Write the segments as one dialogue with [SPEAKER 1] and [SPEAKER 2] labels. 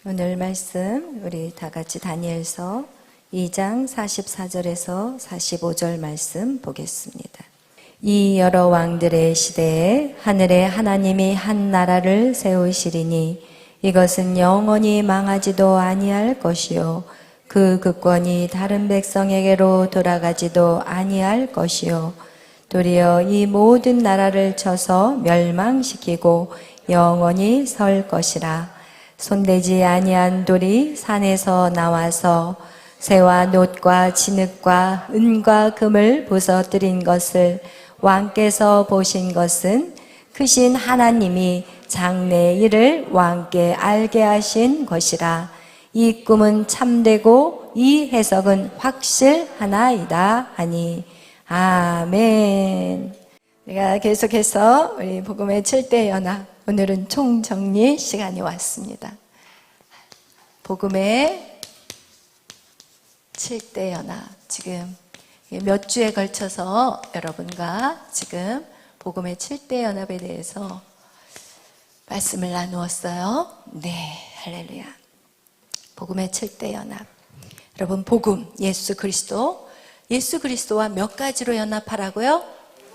[SPEAKER 1] 오늘 말씀 우리 다 같이 다니엘서 2장 44절에서 45절 말씀 보겠습니다. 이 여러 왕들의 시대에 하늘의 하나님이 한 나라를 세우시리니 이것은 영원히 망하지도 아니할 것이요 그 국권이 다른 백성에게로 돌아가지도 아니할 것이요 도리어 이 모든 나라를 쳐서 멸망시키고 영원히 설 것이라. 손대지 아니한 돌이 산에서 나와서 새와 놋과 진흙과 은과 금을 부서뜨린 것을 왕께서 보신 것은 크신 하나님이 장래의 일을 왕께 알게 하신 것이라. 이 꿈은 참되고 이 해석은 확실하나이다 하니. 아멘. 내가 계속해서 우리 복음의 7대 연합, 오늘은 총정리 시간이 왔습니다. 복음의 7대 연합, 지금 몇 주에 걸쳐서 여러분과 지금 복음의 7대 연합에 대해서 말씀을 나누었어요. 네, 할렐루야. 복음의 7대 연합. 여러분, 복음, 예수 그리스도와 몇 가지로 연합하라고요?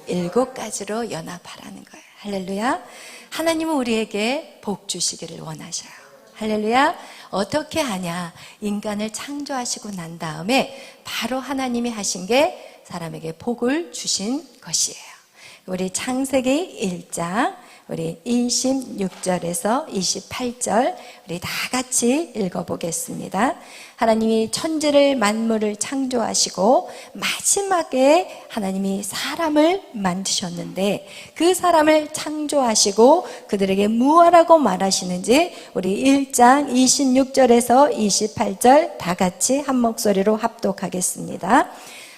[SPEAKER 1] 7가지로 연합하라는 거예요. 할렐루야. 하나님은 우리에게 복 주시기를 원하셔요. 할렐루야. 어떻게 하냐? 인간을 창조하시고 난 다음에 바로 하나님이 하신 게 사람에게 복을 주신 것이에요. 우리 창세기 1장 우리 26절에서 28절 우리 다 같이 읽어보겠습니다. 하나님이 천지를 만물을 창조하시고 마지막에 하나님이 사람을 만드셨는데 그 사람을 창조하시고 그들에게 무엇이라고 말하시는지 우리 1장 26절에서 28절 다 같이 한 목소리로 합독하겠습니다.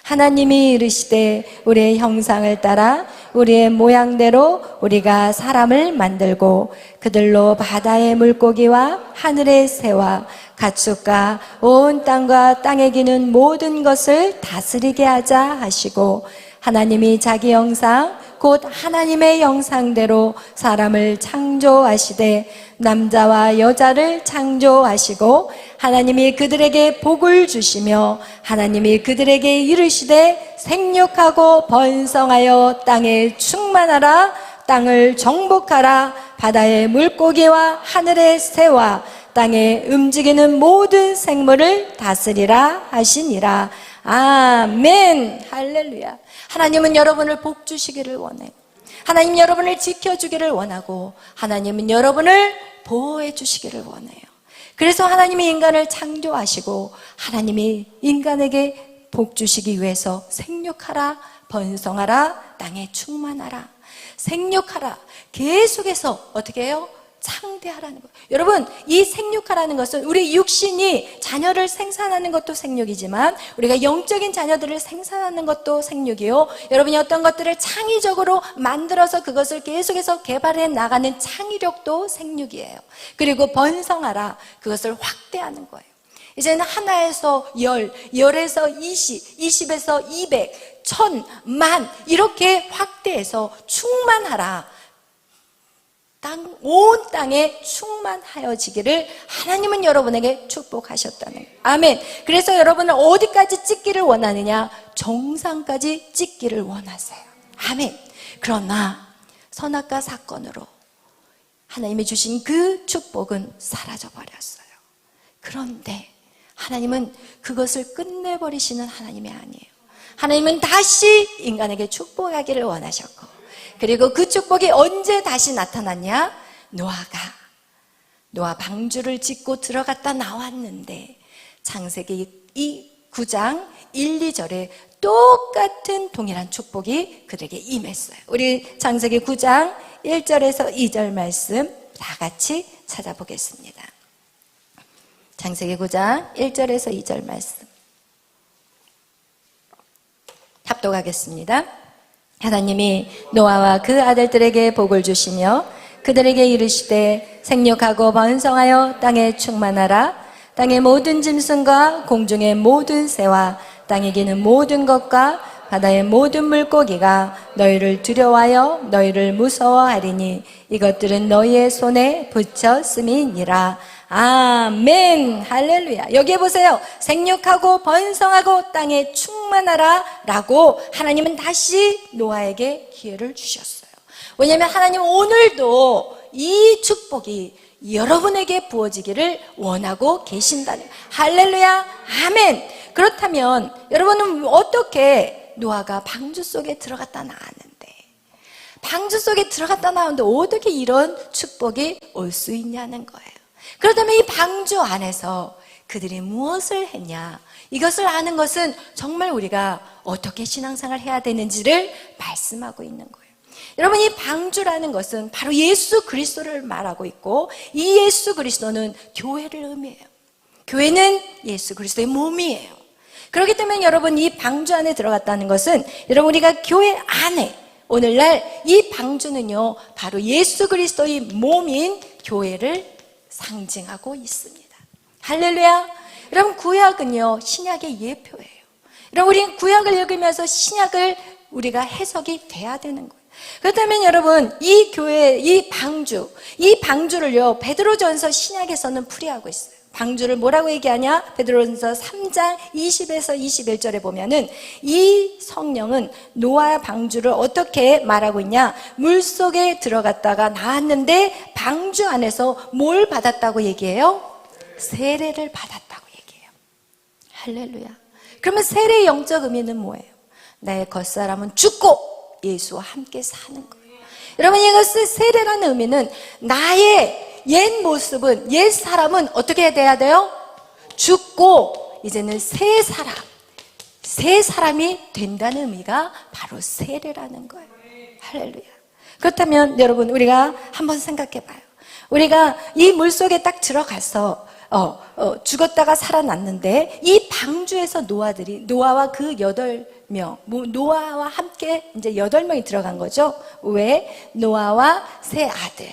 [SPEAKER 1] 하나님이 이르시되 우리의 형상을 따라 우리의 모양대로 우리가 사람을 만들고 그들로 바다의 물고기와 하늘의 새와 가축과 온 땅과 땅에 기는 모든 것을 다스리게 하자 하시고 하나님이 자기 형상 곧 하나님의 형상대로 사람을 창조하시되 남자와 여자를 창조하시고 하나님이 그들에게 복을 주시며 하나님이 그들에게 이르시되 생육하고 번성하여 땅에 충만하라. 땅을 정복하라. 바다의 물고기와 하늘의 새와 땅에 움직이는 모든 생물을 다스리라 하시니라. 아멘. 할렐루야. 하나님은 여러분을 복 주시기를 원해요. 하나님 여러분을 지켜주기를 원하고 하나님은 여러분을 보호해 주시기를 원해요. 그래서 하나님이 인간을 창조하시고 하나님이 인간에게 복 주시기 위해서 생육하라, 번성하라, 땅에 충만하라. 생육하라. 계속해서 어떻게 해요? 창대하라는 거예요. 여러분, 이 생육하라는 것은 우리 육신이 자녀를 생산하는 것도 생육이지만 우리가 영적인 자녀들을 생산하는 것도 생육이요. 여러분이 어떤 것들을 창의적으로 만들어서 그것을 계속해서 개발해 나가는 창의력도 생육이에요. 그리고 번성하라. 그것을 확대하는 거예요. 이제는 하나에서 열에서 20에서 200, 1000, 만 이렇게 확대해서 충만하라. 온 땅에 충만하여지기를 하나님은 여러분에게 축복하셨다는 거예요. 아멘. 그래서 여러분은 어디까지 찍기를 원하느냐? 정상까지 찍기를 원하세요. 아멘. 그러나 선악과 사건으로 하나님이 주신 그 축복은 사라져버렸어요. 그런데 하나님은 그것을 끝내버리시는 하나님이 아니에요. 하나님은 다시 인간에게 축복하기를 원하셨고 그리고 그 축복이 언제 다시 나타났냐? 노아 방주를 짓고 들어갔다 나왔는데 창세기 9장 1, 2절에 똑같은 동일한 축복이 그들에게 임했어요. 우리 창세기 9장 1절에서 2절 말씀 다 같이 찾아보겠습니다. 창세기 9장 1절에서 2절 말씀 합독하겠습니다. 하나님이 노아와 그 아들들에게 복을 주시며 그들에게 이르시되 생육하고 번성하여 땅에 충만하라. 땅의 모든 짐승과 공중의 모든 새와 땅에 기는 모든 것과 바다의 모든 물고기가 너희를 두려워하여 너희를 무서워하리니 이것들은 너희의 손에 붙였음이니라. 아멘. 할렐루야. 여기에 보세요. 생육하고 번성하고 땅에 충만하라 라고 하나님은 다시 노아에게 기회를 주셨어요. 왜냐하면 하나님은 오늘도 이 축복이 여러분에게 부어지기를 원하고 계신다는, 할렐루야. 아멘. 그렇다면 여러분은 어떻게, 노아가 방주 속에 들어갔다 나왔는데, 방주 속에 들어갔다 나오는데 어떻게 이런 축복이 올 수 있냐는 거예요. 그렇다면 이 방주 안에서 그들이 무엇을 했냐, 이것을 아는 것은 정말 우리가 어떻게 신앙생활을 해야 되는지를 말씀하고 있는 거예요. 여러분, 이 방주라는 것은 바로 예수 그리스도를 말하고 있고, 이 예수 그리스도는 교회를 의미해요. 교회는 예수 그리스도의 몸이에요. 그렇기 때문에 여러분, 이 방주 안에 들어갔다는 것은 여러분, 우리가 교회 안에, 오늘날 이 방주는요 바로 예수 그리스도의 몸인 교회를 상징하고 있습니다. 할렐루야. 여러분, 구약은요 신약의 예표예요. 여러분, 우리는 구약을 읽으면서 신약을 우리가 해석이 돼야 되는 거예요. 그렇다면 여러분, 이 교회, 이 방주를요 베드로전서 신약에서는 풀이하고 있어요. 방주를 뭐라고 얘기하냐? 베드로전서 3장 20에서 21절에 보면은 이 성령은 노아 방주를 어떻게 말하고 있냐? 물속에 들어갔다가 나왔는데 방주 안에서 뭘 받았다고 얘기해요? 세례를 받았다고 얘기해요. 할렐루야. 그러면 세례의 영적 의미는 뭐예요? 나의 겉사람은 죽고 예수와 함께 사는 거예요. 여러분, 이것을 세례라는 의미는 나의 옛 모습은, 옛 사람은 어떻게 돼야 돼요? 죽고 이제는 새 사람이 된다는 의미가 바로 세례라는 거예요. 할렐루야. 그렇다면 여러분, 우리가 한번 생각해 봐요. 우리가 이 물속에 딱 들어가서 죽었다가 살아났는데, 이 방주에서 노아와 그 8명, 노아와 함께 이제 8명이 들어간 거죠. 왜? 노아와 세 아들,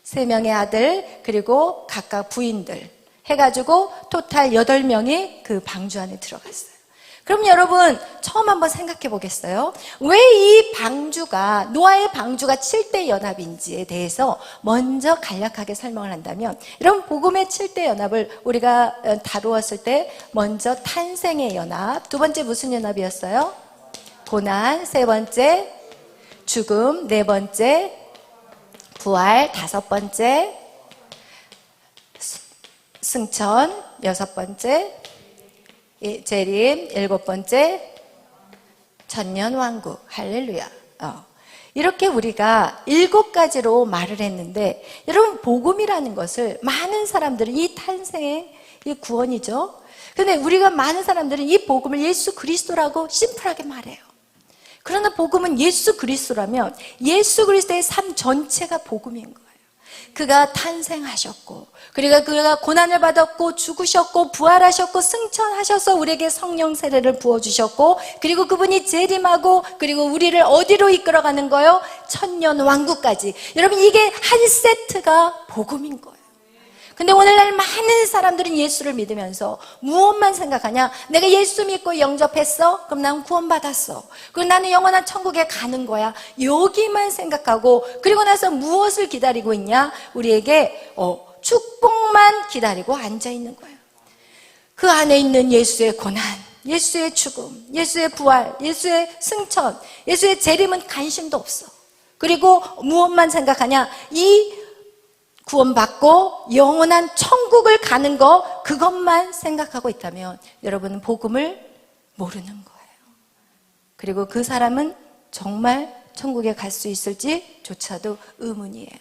[SPEAKER 1] 3명의 아들, 그리고 각각 부인들 해가지고 토탈 8명이 그 방주 안에 들어갔어요. 그럼 여러분, 처음 한번 생각해 보겠어요? 왜 이 방주가, 노아의 방주가 7대 연합인지에 대해서 먼저 간략하게 설명을 한다면, 여러분, 복음의 7대 연합을 우리가 다루었을 때 먼저 탄생의 연합, 두 번째 무슨 연합이었어요? 고난, 세 번째 죽음, 네 번째 부활, 다섯 번째 승천, 여섯 번째 재림, 일곱 번째 천년왕국. 할렐루야. 이렇게 우리가 7가지로 말을 했는데, 여러분, 복음이라는 것을 많은 사람들은, 이 탄생의 이 구원이죠. 근데 우리가 많은 사람들은 이 복음을 예수 그리스도라고 심플하게 말해요. 그러나 복음은 예수 그리스도라면 예수 그리스도의 삶 전체가 복음인 거예요. 그가 탄생하셨고, 그리고 그가 고난을 받았고, 죽으셨고, 부활하셨고, 승천하셔서 우리에게 성령 세례를 부어주셨고, 그리고 그분이 재림하고, 그리고 우리를 어디로 이끌어가는 거예요? 천년 왕국까지. 여러분, 이게 한 세트가 복음인 거예요. 근데 오늘날 많은 사람들은 예수를 믿으면서 무엇만 생각하냐? 내가 예수 믿고 영접했어? 그럼 난 구원받았어. 그럼 나는 영원한 천국에 가는 거야. 여기만 생각하고, 그리고 나서 무엇을 기다리고 있냐? 우리에게 축복만 기다리고 앉아있는 거예요. 그 안에 있는 예수의 고난, 예수의 죽음, 예수의 부활, 예수의 승천, 예수의 재림은 관심도 없어. 그리고 무엇만 생각하냐? 이 구원받고 영원한 천국을 가는 거, 그것만 생각하고 있다면 여러분은 복음을 모르는 거예요. 그리고 그 사람은 정말 천국에 갈 수 있을지조차도 의문이에요.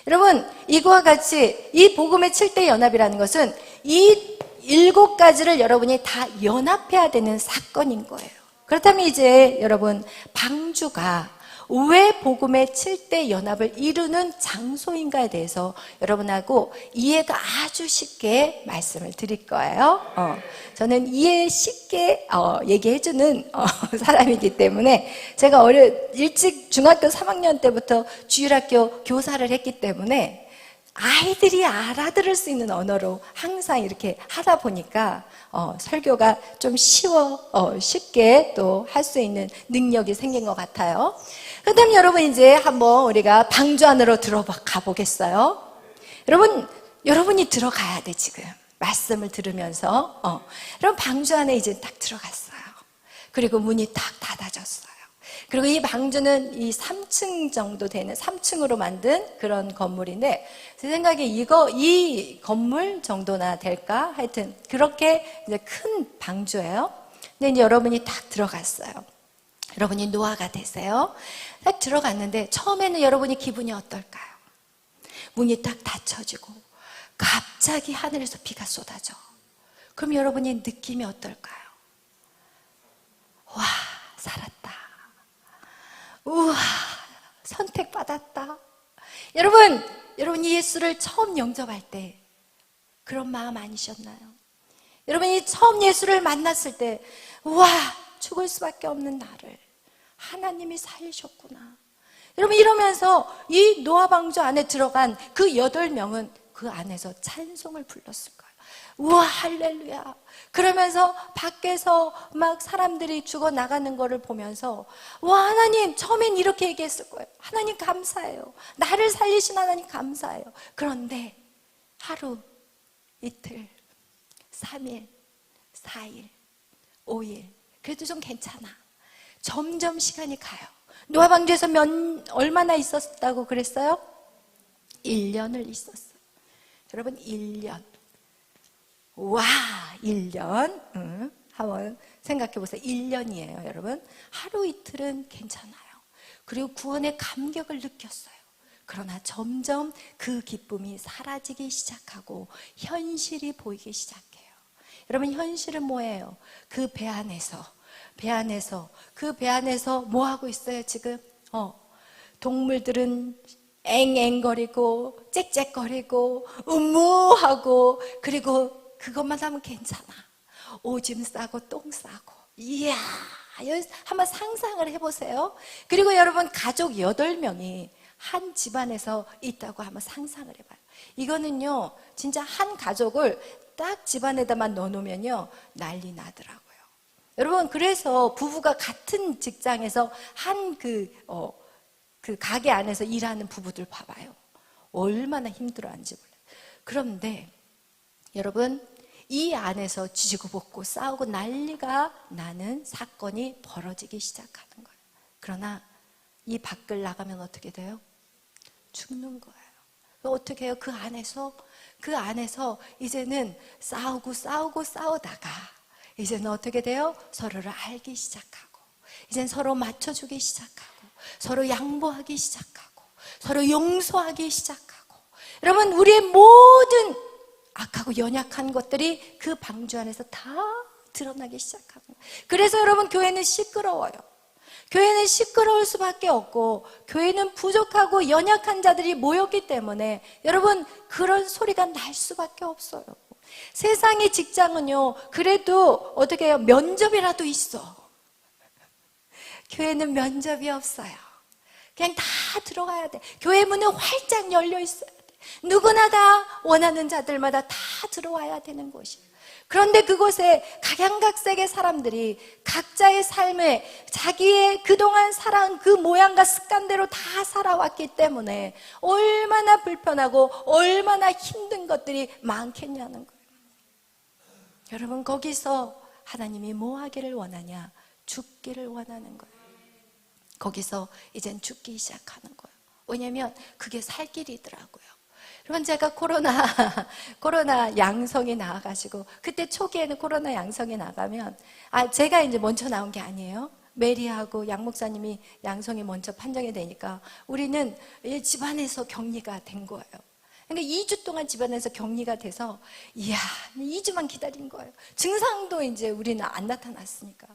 [SPEAKER 1] 여러분, 이거와 같이 이 복음의 7대 연합이라는 것은 이 7가지를 여러분이 다 연합해야 되는 사건인 거예요. 그렇다면 이제 여러분, 방주가 왜 복음의 7대 연합을 이루는 장소인가에 대해서 여러분하고 이해가 아주 쉽게 말씀을 드릴 거예요. 저는 이해 쉽게 얘기해주는 사람이기 때문에, 제가 일찍 중학교 3학년 때부터 주일학교 교사를 했기 때문에 아이들이 알아들을 수 있는 언어로 항상 이렇게 하다 보니까 설교가 좀 쉽게 또 할 수 있는 능력이 생긴 것 같아요. 그다음 여러분, 이제 한번 우리가 방주 안으로 들어가 보겠어요. 여러분, 여러분이 들어가야 돼, 지금. 말씀을 들으면서. 여러분, 방주 안에 이제 딱 들어갔어요. 그리고 문이 딱 닫아졌어요. 그리고 이 방주는 이 3층 정도 되는 3층으로 만든 그런 건물인데, 제 생각에 이 건물 정도나 될까? 하여튼 그렇게 이제 큰 방주예요. 근데 이제 여러분이 딱 들어갔어요. 여러분이 노아가 되세요. 딱 들어갔는데 처음에는 여러분이 기분이 어떨까요? 문이 딱 닫혀지고 갑자기 하늘에서 비가 쏟아져. 그럼 여러분이 느낌이 어떨까요? 와, 살았다. 우와, 선택받았다. 여러분이 예수를 처음 영접할 때 그런 마음 아니셨나요? 여러분이 처음 예수를 만났을 때, 우와, 죽을 수밖에 없는 나를 하나님이 살리셨구나. 여러분, 이러면서 이 노아 방주 안에 들어간 그 8명은 그 안에서 찬송을 불렀을 거예요. 우와, 할렐루야. 그러면서 밖에서 막 사람들이 죽어 나가는 거를 보면서, 와, 하나님, 처음엔 이렇게 얘기했을 거예요. 하나님 감사해요. 나를 살리신 하나님 감사해요. 그런데 하루, 이틀, 3일, 4일, 5일, 그래도 좀 괜찮아. 점점 시간이 가요. 노아 방주에서 얼마나 있었다고 그랬어요? 1년을 있었어요. 여러분, 1년. 와, 1년. 한번 생각해 보세요. 1년이에요, 여러분. 하루 이틀은 괜찮아요. 그리고 구원의 감격을 느꼈어요. 그러나 점점 그 기쁨이 사라지기 시작하고 현실이 보이기 시작해요. 여러분, 현실은 뭐예요? 그 배 안에서 뭐 하고 있어요, 지금? 동물들은 앵앵거리고 짹짹거리고 음무하고, 그리고 그것만 하면 괜찮아. 오줌 싸고 똥 싸고. 이야, 한번 상상을 해보세요. 그리고 여러분, 가족 8명이 한 집안에서 있다고 한번 상상을 해봐요. 이거는요, 진짜 한 가족을 딱 집안에다만 넣어놓으면요, 난리 나더라고요. 여러분, 그래서 부부가 같은 직장에서 한 그 가게 안에서 일하는 부부들 봐봐요. 얼마나 힘들어하는지 몰라요. 그런데 여러분, 이 안에서 지지고 볶고 싸우고 난리가 나는 사건이 벌어지기 시작하는 거예요. 그러나 이 밖을 나가면 어떻게 돼요? 죽는 거예요. 어떻게 해요? 그 안에서 이제는 싸우다가 이제는 어떻게 돼요? 서로를 알기 시작하고, 이제는 서로 맞춰주기 시작하고, 서로 양보하기 시작하고, 서로 용서하기 시작하고. 여러분, 우리의 모든 악하고 연약한 것들이 그 방주 안에서 다 드러나기 시작하는 거예요. 그래서 여러분, 교회는 시끄러워요. 교회는 시끄러울 수밖에 없고, 교회는 부족하고 연약한 자들이 모였기 때문에 여러분, 그런 소리가 날 수밖에 없어요. 세상의 직장은요, 그래도 어떻게 해요? 면접이라도 있어. 교회는 면접이 없어요. 그냥 다 들어가야 돼. 교회 문은 활짝 열려 있어야 돼. 누구나 다 원하는 자들마다 다 들어와야 되는 곳이에요. 그런데 그곳에 각양각색의 사람들이 각자의 삶에 자기의 그동안 살아온 그 모양과 습관대로 다 살아왔기 때문에 얼마나 불편하고 얼마나 힘든 것들이 많겠냐는 거예요. 여러분, 거기서 하나님이 뭐 하기를 원하냐? 죽기를 원하는 거예요. 거기서 이젠 죽기 시작하는 거예요. 왜냐면 그게 살 길이더라고요. 여러분, 제가 코로나 양성이 나와가지고, 그때 초기에는 코로나 양성이 나가면, 제가 이제 먼저 나온 게 아니에요. 메리하고 양 목사님이 양성이 먼저 판정이 되니까 우리는 집안에서 격리가 된 거예요. 그러니까 2주 동안 집안에서 격리가 돼서, 이야, 2주만 기다린 거예요. 증상도 이제 우리는 안 나타났으니까.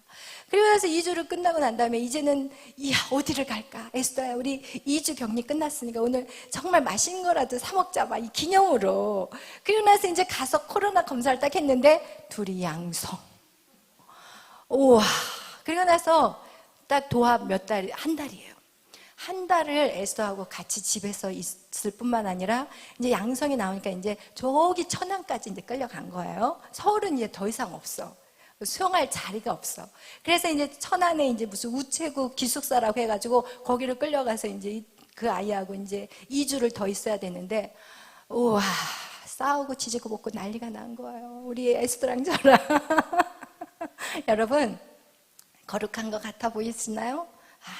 [SPEAKER 1] 그리고 나서 2주를 끝나고 난 다음에 이제는, 이야, 어디를 갈까? 에스더야, 우리 2주 격리 끝났으니까 오늘 정말 맛있는 거라도 사 먹자, 막 이 기념으로. 그리고 나서 이제 가서 코로나 검사를 딱 했는데 둘이 양성. 우와. 그리고 나서 딱 도합 한 달이에요. 한 달을 에스더하고 같이 집에서 있을 뿐만 아니라 이제 양성이 나오니까 이제 저기 천안까지 이제 끌려간 거예요. 서울은 이제 더 이상 없어. 수용할 자리가 없어. 그래서 이제 천안에 이제 무슨 우체국 기숙사라고 해가지고 거기를 끌려가서 이제 그 아이하고 이제 2주를 더 있어야 되는데, 우와, 싸우고 지지고 볶고 난리가 난 거예요. 우리 에스더랑 저랑. 여러분, 거룩한 것 같아 보이시나요?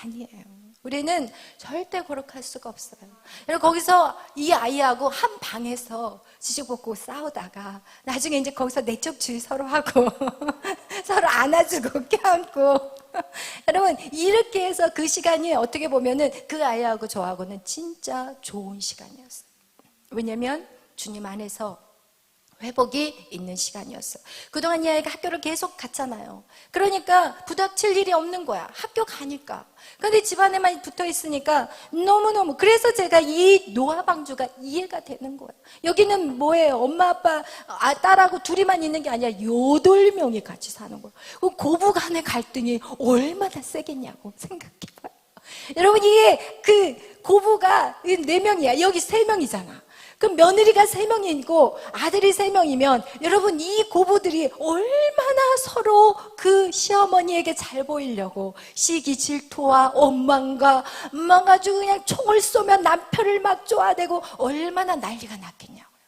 [SPEAKER 1] 아니에요. 우리는 절대 거룩할 수가 없어요. 여러분, 거기서 이 아이하고 한 방에서 지지볶고 싸우다가 나중에 이제 거기서 내척주의 서로 하고 서로 안아주고 껴안고 여러분, 이렇게 해서 그 시간이 어떻게 보면은 그 아이하고 저하고는 진짜 좋은 시간이었어요. 왜냐면 주님 안에서 회복이 있는 시간이었어요. 그동안 이 아이가 학교를 계속 갔잖아요. 그러니까 부닥칠 일이 없는 거야. 학교 가니까. 그런데 집안에만 붙어 있으니까 너무너무, 그래서 제가 이 노아 방주가 이해가 되는 거예요. 여기는 뭐예요? 엄마 아빠 딸하고 둘이만 있는 게 아니라 8명이 같이 사는 거예요. 고부 간의 갈등이 얼마나 세겠냐고 생각해봐요. 여러분, 이게 그 고부가 4명이야. 여기 3명이잖아. 그럼 며느리가 3명이고 아들이 3명이면 여러분, 이 고부들이 얼마나 서로 그 시어머니에게 잘 보이려고 시기 질투와 원망과 막 아주 그냥 총을 쏘면 남편을 막 쪼아대고 얼마나 난리가 났겠냐고요.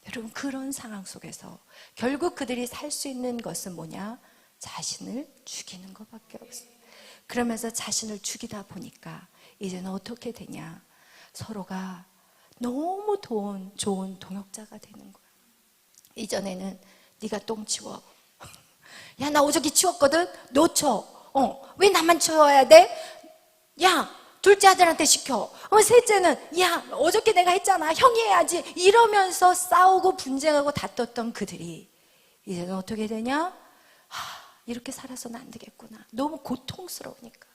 [SPEAKER 1] 여러분, 그런 상황 속에서 결국 그들이 살 수 있는 것은 뭐냐? 자신을 죽이는 것밖에 없어요. 그러면서 자신을 죽이다 보니까 이제는 어떻게 되냐? 서로가 너무 좋은 동역자가 되는 거야. 이전에는 네가 똥 치워. 야, 나 어저께 치웠거든? 너 쳐. 왜 나만 치워야 돼? 야, 둘째 아들한테 시켜. 셋째는 야, 어저께 내가 했잖아. 형이 해야지. 이러면서 싸우고 분쟁하고 다퉜던 그들이 이제는 어떻게 되냐? 이렇게 살아서는 안 되겠구나. 너무 고통스러우니까.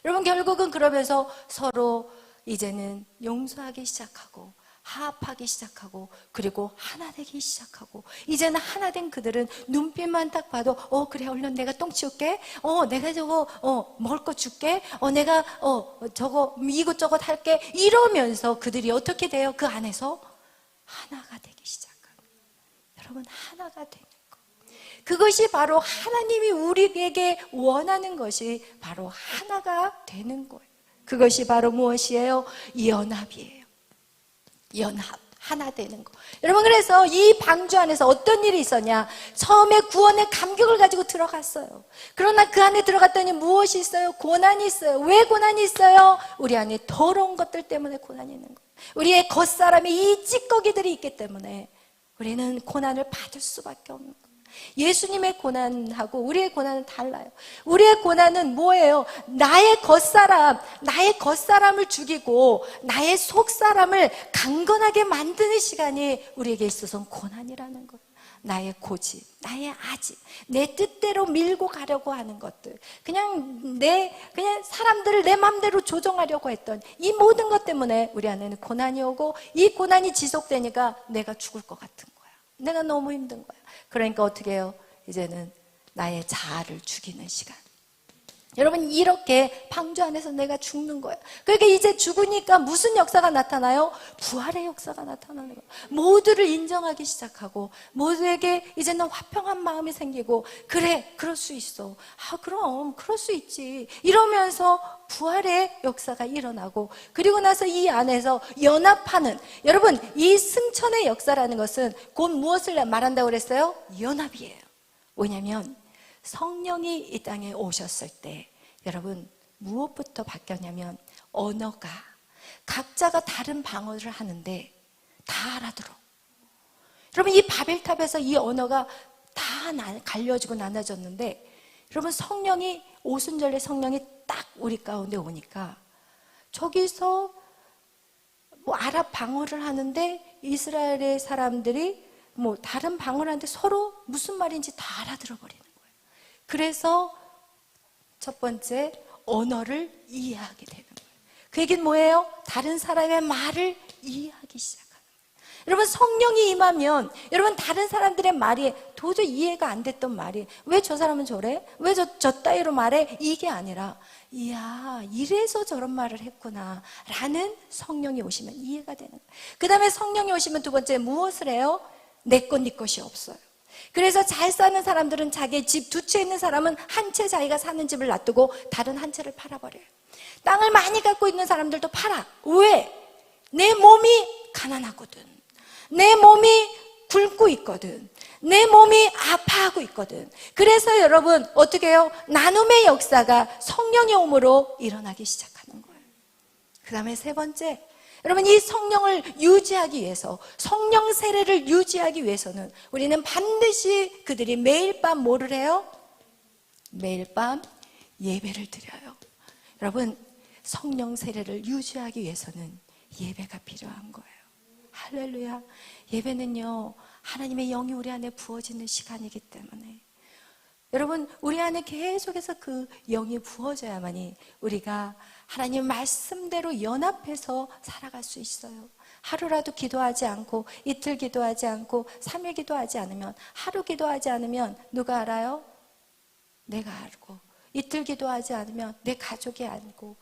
[SPEAKER 1] 여러분, 결국은 그러면서 서로 이제는 용서하기 시작하고 화합하기 시작하고 그리고 하나 되기 시작하고, 이제는 하나 된 그들은 눈빛만 딱 봐도 그래, 얼른 내가 똥 치울게, 내가 저거 먹을 거 줄게, 내가 저거 이것저것 할게, 이러면서 그들이 어떻게 돼요? 그 안에서 하나가 되기 시작합니다. 여러분, 하나가 되는 거, 그것이 바로 하나님이 우리에게 원하는 것이 바로 하나가 되는 거예요. 그것이 바로 무엇이에요? 연합이에요. 연합, 하나 되는 거. 여러분, 그래서 이 방주 안에서 어떤 일이 있었냐? 처음에 구원의 감격을 가지고 들어갔어요. 그러나 그 안에 들어갔더니 무엇이 있어요? 고난이 있어요. 왜 고난이 있어요? 우리 안에 더러운 것들 때문에 고난이 있는 거예요. 우리의 겉사람의 이 찌꺼기들이 있기 때문에 우리는 고난을 받을 수밖에 없는 거예요. 예수님의 고난하고 우리의 고난은 달라요. 우리의 고난은 뭐예요? 나의 겉사람을 죽이고 나의 속사람을 강건하게 만드는 시간이 우리에게 있어서는 고난이라는 거예요. 나의 고집, 나의 아집, 내 뜻대로 밀고 가려고 하는 것들, 그냥 사람들을 내 맘대로 조종하려고 했던 이 모든 것 때문에 우리 안에는 고난이 오고, 이 고난이 지속되니까 내가 죽을 것 같은 거야. 내가 너무 힘든 거야. 그러니까 어떻게 해요? 이제는 나의 자아를 죽이는 시간. 여러분, 이렇게 방주 안에서 내가 죽는 거예요. 그러니까 이제 죽으니까 무슨 역사가 나타나요? 부활의 역사가 나타나는 거예요. 모두를 인정하기 시작하고 모두에게 이제는 화평한 마음이 생기고, 그래, 그럴 수 있어. 그럼 그럴 수 있지. 이러면서 부활의 역사가 일어나고, 그리고 나서 이 안에서 연합하는, 여러분, 이 승천의 역사라는 것은 곧 무엇을 말한다고 그랬어요? 연합이에요. 왜냐하면 성령이 이 땅에 오셨을 때 여러분, 무엇부터 바뀌었냐면 언어가, 각자가 다른 방언을 하는데 다 알아들어. 여러분, 이 바벨탑에서 이 언어가 다 갈려지고 나눠졌는데, 여러분, 성령이, 오순절에 성령이 딱 우리 가운데 오니까 저기서 뭐 아랍 방언을 하는데 이스라엘의 사람들이 뭐 다른 방언을 하는데 서로 무슨 말인지 다 알아들어 버리는 거예요. 그래서 첫 번째, 언어를 이해하게 되는 거예요. 그 얘기는 뭐예요? 다른 사람의 말을 이해하기 시작하는 거예요. 여러분, 성령이 임하면 여러분, 다른 사람들의 말이 도저히 이해가 안 됐던 말이, 왜 저 사람은 저래? 왜 저 따위로 말해? 이게 아니라, 이야, 이래서 저런 말을 했구나 라는 성령이 오시면 이해가 되는 거예요. 그 다음에 성령이 오시면 두 번째, 무엇을 해요? 내 것, 네 것이 없어요. 그래서 잘 사는 사람들은 자기 집 2채 있는 사람은 한 채, 자기가 사는 집을 놔두고 다른 한 채를 팔아버려요. 땅을 많이 갖고 있는 사람들도 팔아. 왜? 내 몸이 가난하거든. 내 몸이 굶고 있거든. 내 몸이 아파하고 있거든. 그래서 여러분 어떻게 해요? 나눔의 역사가 성령의 오므로 일어나기 시작하는 거예요. 그 다음에 세 번째, 여러분 이 성령을 유지하기 위해서, 성령 세례를 유지하기 위해서는 우리는 반드시 그들이 매일 밤 뭐를 해요? 매일 밤 예배를 드려요. 여러분 성령 세례를 유지하기 위해서는 예배가 필요한 거예요. 할렐루야. 예배는요 하나님의 영이 우리 안에 부어지는 시간이기 때문에 여러분 우리 안에 계속해서 그 영이 부어져야만이 우리가 하나님 말씀대로 연합해서 살아갈 수 있어요. 하루라도 기도하지 않고 이틀 기도하지 않고 3일 기도하지 않으면, 하루 기도하지 않으면 누가 알아요? 내가 알고, 이틀 기도하지 않으면 내 가족이 알고,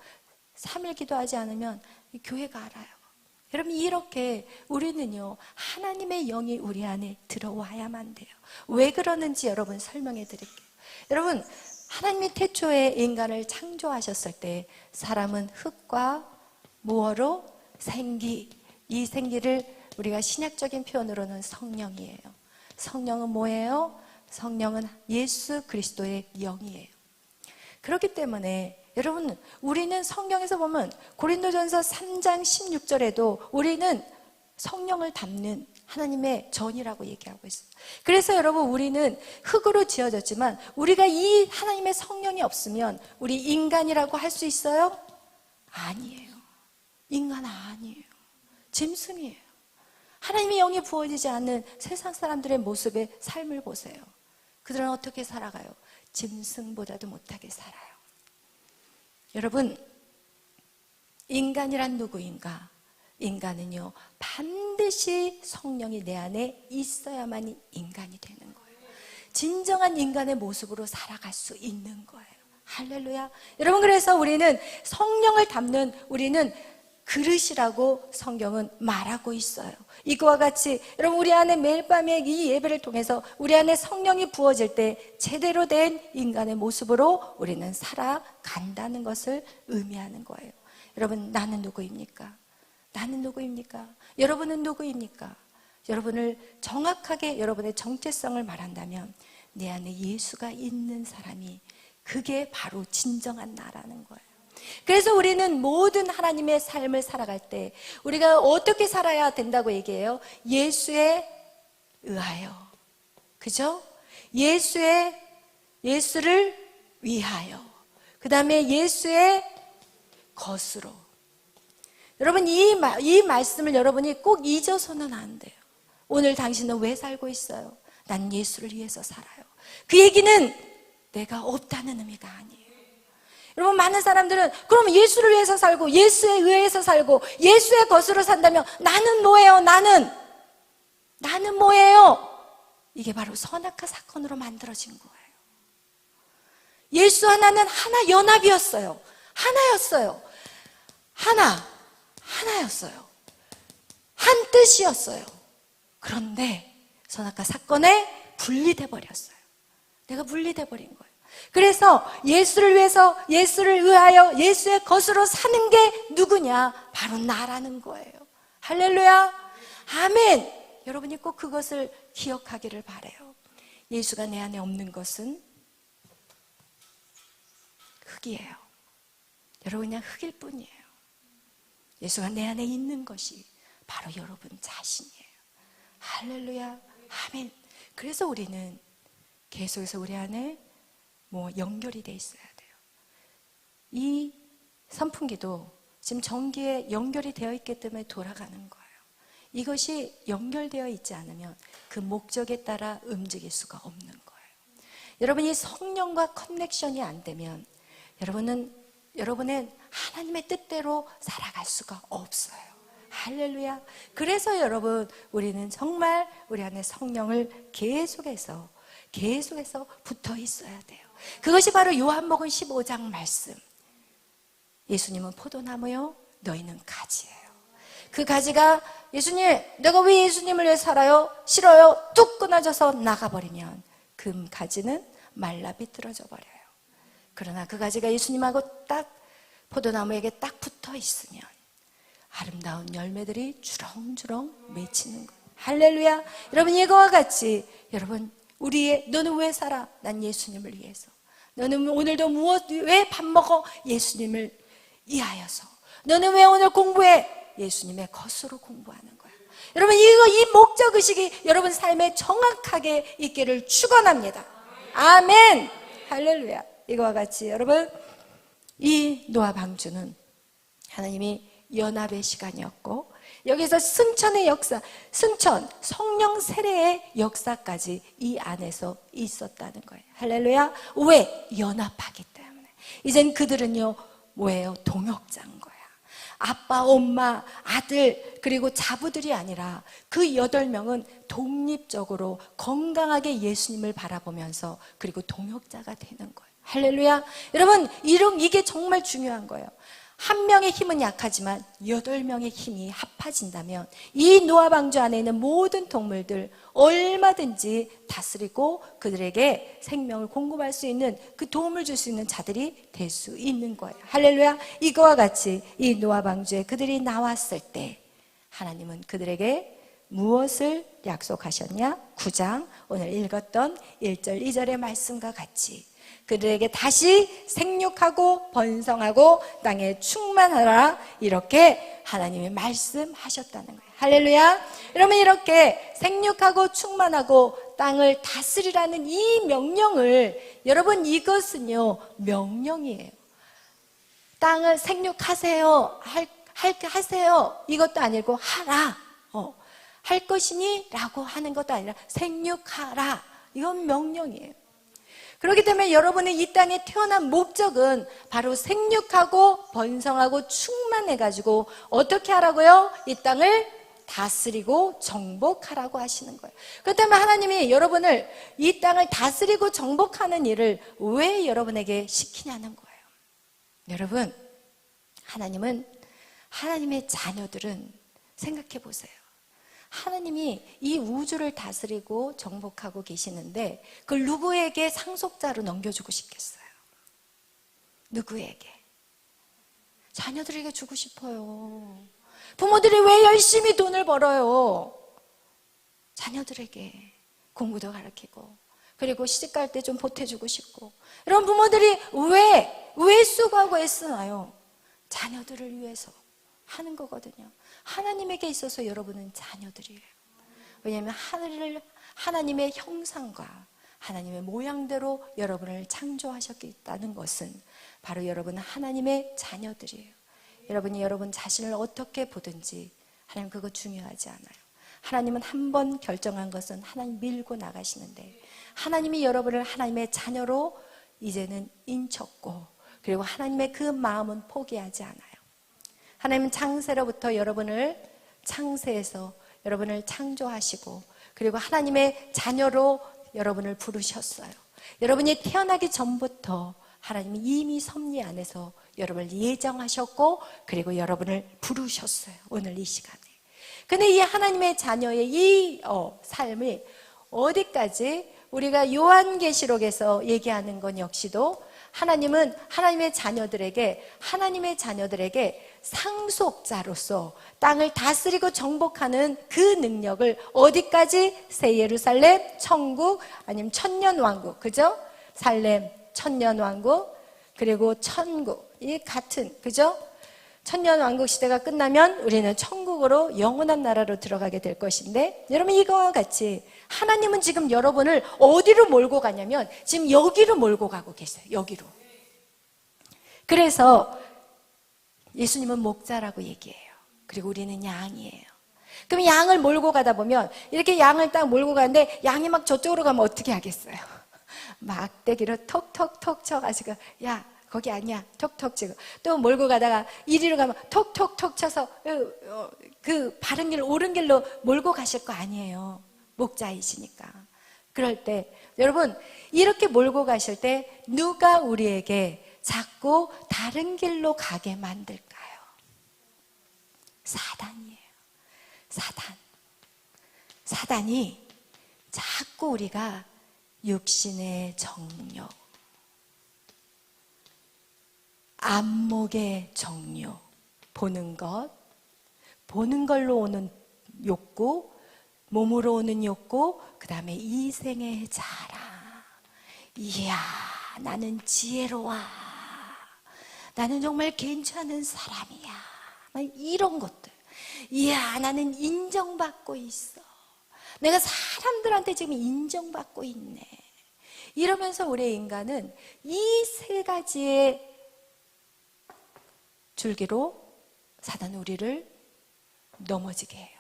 [SPEAKER 1] 3일 기도하지 않으면 교회가 알아요. 여러분 이렇게 우리는요 하나님의 영이 우리 안에 들어와야만 돼요. 왜 그러는지 여러분 설명해 드릴게요. 여러분 하나님이 태초에 인간을 창조하셨을 때 사람은 흙과 무엇로? 생기. 이 생기를 우리가 신약적인 표현으로는 성령이에요. 성령은 뭐예요? 성령은 예수 그리스도의 영이에요. 그렇기 때문에 여러분 우리는 성경에서 보면 고린도전서 3장 16절에도 우리는 성령을 담는 하나님의 전이라고 얘기하고 있어요. 그래서 여러분 우리는 흙으로 지어졌지만 우리가 이 하나님의 성령이 없으면 우리 인간이라고 할 수 있어요? 아니에요. 인간 아니에요. 짐승이에요. 하나님의 영이 부어지지 않는 세상 사람들의 모습의 삶을 보세요. 그들은 어떻게 살아가요? 짐승보다도 못하게 살아요. 여러분 인간이란 누구인가? 인간은요 반드시 성령이 내 안에 있어야만 인간이 되는 거예요. 진정한 인간의 모습으로 살아갈 수 있는 거예요. 할렐루야. 여러분 그래서 우리는 성령을 담는 우리는 그릇이라고 성경은 말하고 있어요. 이거와 같이 여러분 우리 안에 매일 밤에 이 예배를 통해서 우리 안에 성령이 부어질 때 제대로 된 인간의 모습으로 우리는 살아간다는 것을 의미하는 거예요. 여러분 나는 누구입니까? 나는 누구입니까? 여러분은 누구입니까? 여러분을 정확하게 여러분의 정체성을 말한다면 내 안에 예수가 있는 사람이 그게 바로 진정한 나라는 거예요. 그래서 우리는 모든 하나님의 삶을 살아갈 때 우리가 어떻게 살아야 된다고 얘기해요? 예수에 의하여. 그죠? 예수를 위하여. 그 다음에 예수의 것으로. 여러분 이 말씀을 여러분이 꼭 잊어서는 안 돼요. 오늘 당신은 왜 살고 있어요? 난 예수를 위해서 살아요. 그 얘기는 내가 없다는 의미가 아니에요. 여러분 많은 사람들은 그럼 예수를 위해서 살고 예수에 의해서 살고 예수의 것으로 산다면 나는 뭐예요? 나는 뭐예요? 이게 바로 선악과 사건으로 만들어진 거예요. 예수 하나는 하나 연합이었어요. 하나였어요. 하나였어요. 한 뜻이었어요. 그런데 선악과 사건에 분리돼 버렸어요. 내가 분리돼 버린 거예요. 그래서 예수를 위해서 예수를 의하여 예수의 것으로 사는 게 누구냐? 바로 나라는 거예요. 할렐루야. 아멘. 여러분이 꼭 그것을 기억하기를 바라요. 예수가 내 안에 없는 것은 흙이에요. 여러분 그냥 흙일 뿐이에요. 예수가 내 안에 있는 것이 바로 여러분 자신이에요. 할렐루야. 아멘. 그래서 우리는 계속해서 우리 안에 연결이 돼 있어야 돼요. 이 선풍기도 지금 전기에 연결이 되어 있기 때문에 돌아가는 거예요. 이것이 연결되어 있지 않으면 그 목적에 따라 움직일 수가 없는 거예요. 여러분이 성령과 커넥션이 안 되면 여러분은 하나님의 뜻대로 살아갈 수가 없어요. 할렐루야. 그래서 여러분 우리는 정말 우리 안에 성령을 계속해서 붙어 있어야 돼요. 그것이 바로 요한복음 15장 말씀. 예수님은 포도나무요, 너희는 가지예요. 그 가지가 예수님, 내가 왜 예수님을 위해 살아요? 싫어요. 뚝 끊어져서 나가버리면 그 가지는 말라 비뚤어져 버려요. 그러나 그 가지가 예수님하고 딱 포도나무에게 딱 붙어 있으면 아름다운 열매들이 주렁주렁 맺히는 거예요. 할렐루야. 여러분, 이거와 같이 여러분, 너는 왜 살아? 난 예수님을 위해서. 너는 오늘도 왜 밥 먹어? 예수님을 위하여서. 너는 왜 오늘 공부해? 예수님의 것으로 공부하는 거야. 여러분, 이 목적의식이 여러분 삶에 정확하게 있기를 축원합니다. 아멘. 할렐루야. 이거와 같이 여러분, 이 노아 방주는 하나님이 연합의 시간이었고, 여기서 승천의 역사, 성령 세례의 역사까지 이 안에서 있었다는 거예요. 할렐루야. 왜? 연합하기 때문에. 이젠 그들은요, 뭐예요? 동역자인 거야. 아빠, 엄마, 아들, 그리고 자부들이 아니라 그 8명은 독립적으로 건강하게 예수님을 바라보면서 그리고 동역자가 되는 거예요. 할렐루야. 여러분, 이게 정말 중요한 거예요. 한 명의 힘은 약하지만 8명의 힘이 합해진다면 이 노아 방주 안에 있는 모든 동물들 얼마든지 다스리고 그들에게 생명을 공급할 수 있는, 그 도움을 줄 수 있는 자들이 될 수 있는 거예요. 할렐루야. 이거와 같이 이 노아 방주에 그들이 나왔을 때 하나님은 그들에게 무엇을 약속하셨냐? 9장 오늘 읽었던 1절 2절의 말씀과 같이 그들에게 다시 생육하고 번성하고 땅에 충만하라, 이렇게 하나님이 말씀하셨다는 거예요. 할렐루야. 여러분, 이렇게 생육하고 충만하고 땅을 다스리라는 이 명령을, 여러분, 이것은요 명령이에요. 땅을 생육하세요, 하세요, 이것도 아니고 하라, 할 것이니 라고 하는 것도 아니라 생육하라, 이건 명령이에요. 그렇기 때문에 여러분이 이 땅에 태어난 목적은 바로 생육하고 번성하고 충만해가지고 어떻게 하라고요? 이 땅을 다스리고 정복하라고 하시는 거예요. 그렇기 때문에 하나님이 여러분을 이 땅을 다스리고 정복하는 일을 왜 여러분에게 시키냐는 거예요. 여러분, 하나님의 자녀들은 생각해 보세요. 하나님이 이 우주를 다스리고 정복하고 계시는데 그걸 누구에게 상속자로 넘겨주고 싶겠어요? 누구에게? 자녀들에게 주고 싶어요. 부모들이 왜 열심히 돈을 벌어요? 자녀들에게 공부도 가르치고, 그리고 시집갈 때 좀 보태주고 싶고. 이런 부모들이 왜 수고하고 애쓰나요? 자녀들을 위해서 하는 거거든요. 하나님에게 있어서 여러분은 자녀들이에요. 왜냐하면 하나님의 형상과 하나님의 모양대로 여러분을 창조하셨다는 것은 바로 여러분은 하나님의 자녀들이에요. 여러분이 여러분 자신을 어떻게 보든지 하나님 그거 중요하지 않아요. 하나님은 한 번 결정한 것은 하나님 밀고 나가시는데, 하나님이 여러분을 하나님의 자녀로 이제는 인쳤고, 그리고 하나님의 그 마음은 포기하지 않아요. 하나님은 창세로부터 창세에서 여러분을 창조하시고, 그리고 하나님의 자녀로 여러분을 부르셨어요. 여러분이 태어나기 전부터 하나님이 이미 섭리 안에서 여러분을 예정하셨고, 그리고 여러분을 부르셨어요. 오늘 이 시간에. 근데 이 하나님의 자녀의 이 삶이 어디까지, 우리가 요한계시록에서 얘기하는 건 역시도 하나님은 하나님의 자녀들에게 상속자로서 땅을 다스리고 정복하는 그 능력을 어디까지? 새 예루살렘, 천국, 아니면 천년왕국, 그죠? 살렘, 천년왕국, 그리고 천국, 이 같은, 그죠? 천년왕국 시대가 끝나면 우리는 천국으로 영원한 나라로 들어가게 될 것인데, 여러분 이거와 같이 하나님은 지금 여러분을 어디로 몰고 가냐면 지금 여기로 몰고 가고 계세요. 여기로. 그래서 예수님은 목자라고 얘기해요. 그리고 우리는 양이에요. 그럼 양을 몰고 가다 보면 이렇게 양을 딱 몰고 가는데 양이 막 저쪽으로 가면 어떻게 하겠어요? 막대기로 톡톡톡 쳐가지고, 야 거기 아니야, 톡톡 치고, 또 몰고 가다가 이리로 가면 톡톡톡 쳐서 그 바른 길 옳은 길로 몰고 가실 거 아니에요. 목자이시니까. 그럴 때 여러분, 이렇게 몰고 가실 때 누가 우리에게 자꾸 다른 길로 가게 만들까요? 사단이에요. 사단이 자꾸 우리가 육신의 정욕, 안목의 정욕, 보는 걸로 오는 욕구, 몸으로 오는 욕구, 그 다음에 이생의 자랑. 이야, 나는 지혜로워. 나는 정말 괜찮은 사람이야. 이런 것들. 이야, 나는 인정받고 있어. 내가 사람들한테 지금 인정받고 있네. 이러면서 우리 인간은 이 세 가지의 줄기로 사단은 우리를 넘어지게 해요.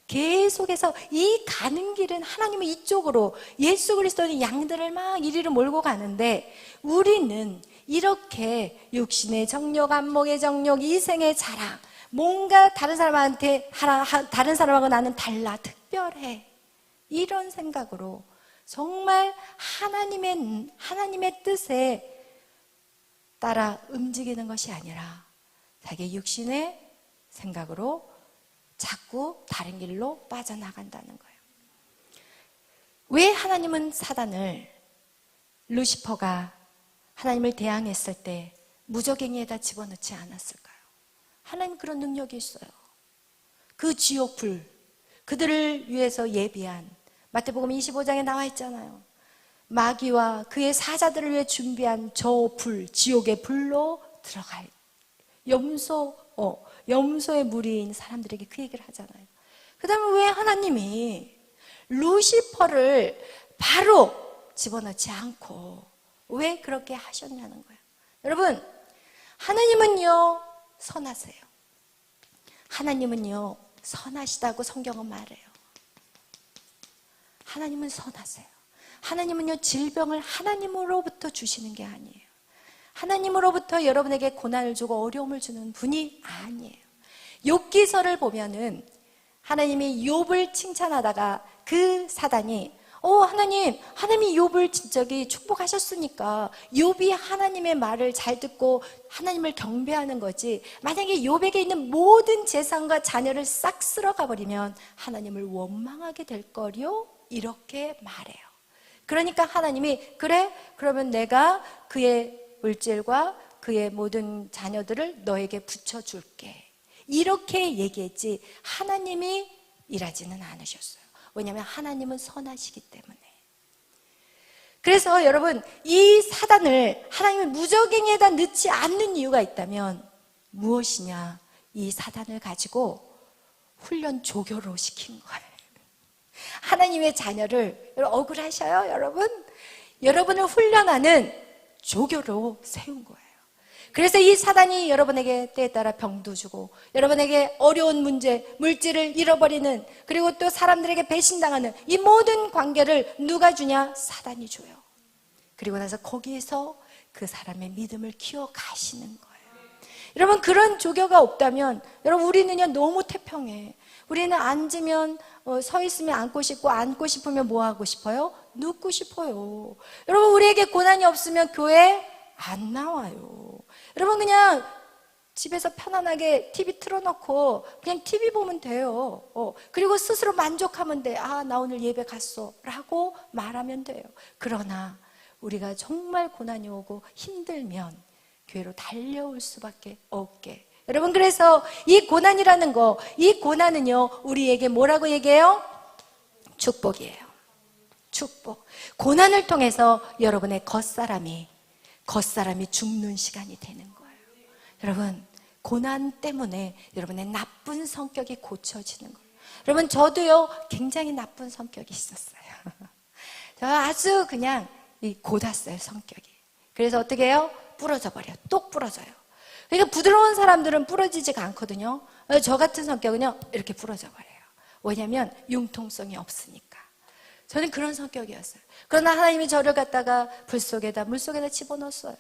[SPEAKER 1] 계속해서 이 가는 길은 하나님은 이쪽으로, 예수 그리스도는 양들을 막 이리로 몰고 가는데 우리는 이렇게 육신의 정욕, 안목의 정욕, 이생의 자랑, 뭔가 다른 사람하고 나는 달라, 특별해, 이런 생각으로 정말 하나님의 뜻에 따라 움직이는 것이 아니라 자기 육신의 생각으로 자꾸 다른 길로 빠져나간다는 거예요. 왜 하나님은 사단을, 루시퍼가 하나님을 대항했을 때 무저갱이에다 집어넣지 않았을까요? 하나님 그런 능력이 있어요. 그 지옥불, 그들을 위해서 예비한, 마태복음 25장에 나와 있잖아요. 마귀와 그의 사자들을 위해 준비한 저 불, 지옥의 불로 들어갈 염소의 무리인 사람들에게 그 얘기를 하잖아요. 그 다음에 왜 하나님이 루시퍼를 바로 집어넣지 않고 왜 그렇게 하셨냐는 거예요. 여러분, 하나님은요 선하세요. 하나님은요 선하시다고 성경은 말해요. 하나님은 선하세요. 하나님은요 질병을 하나님으로부터 주시는 게 아니에요. 하나님으로부터 여러분에게 고난을 주고 어려움을 주는 분이 아니에요. 욥기서를 보면은 하나님이 욥을 칭찬하다가 그 사단이 하나님이 욥을 축복하셨으니까 욥이 하나님의 말을 잘 듣고 하나님을 경배하는 거지, 만약에 욥에게 있는 모든 재산과 자녀를 싹 쓸어가 버리면 하나님을 원망하게 될 거요, 이렇게 말해요. 그러니까 하나님이 그래? 그러면 내가 그의 물질과 그의 모든 자녀들을 너에게 붙여줄게, 이렇게 얘기했지 하나님이 일하지는 않으셨어요. 왜냐하면 하나님은 선하시기 때문에. 그래서 여러분, 이 사단을 하나님이 무저갱이에다 넣지 않는 이유가 있다면 무엇이냐? 이 사단을 가지고 훈련 조교로 시킨 거예요. 하나님의 자녀를, 억울하셔요 여러분? 여러분을 훈련하는 조교로 세운 거예요. 그래서 이 사단이 여러분에게 때에 따라 병도 주고, 여러분에게 어려운 문제, 물질을 잃어버리는, 그리고 또 사람들에게 배신당하는 이 모든 관계를 누가 주냐? 사단이 줘요. 그리고 나서 거기에서 그 사람의 믿음을 키워가시는 거예요. 여러분, 그런 조교가 없다면, 여러분, 우리는요 너무 태평해. 우리는 앉으면 서 있으면 앉고 싶고, 앉고 싶으면 뭐 하고 싶어요? 눕고 싶어요. 여러분, 우리에게 고난이 없으면 교회 안 나와요. 여러분, 그냥 집에서 편안하게 TV 틀어놓고 그냥 TV 보면 돼요. 그리고 스스로 만족하면 돼. 나 오늘 예배 갔어 라고 말하면 돼요. 그러나 우리가 정말 고난이 오고 힘들면 교회로 달려올 수밖에 없게. 여러분, 그래서 이 고난이라는 거, 이 고난은요 우리에게 뭐라고 얘기해요? 축복이에요. 축복. 고난을 통해서 여러분의 겉사람이 죽는 시간이 되는 거예요. 여러분, 고난 때문에 여러분의 나쁜 성격이 고쳐지는 거예요. 여러분, 저도요 굉장히 나쁜 성격이 있었어요. 저 아주 그냥 고das어요, 성격이. 그래서 어떻게 해요? 부러져 버려요. 똑 부러져요. 그러니까 부드러운 사람들은 부러지지가 않거든요. 저 같은 성격은요 이렇게 부러져 버려요. 왜냐하면 융통성이 없으니까. 저는 그런 성격이었어요. 그러나 하나님이 저를 갖다가 불 속에다, 물 속에다 집어넣었어요.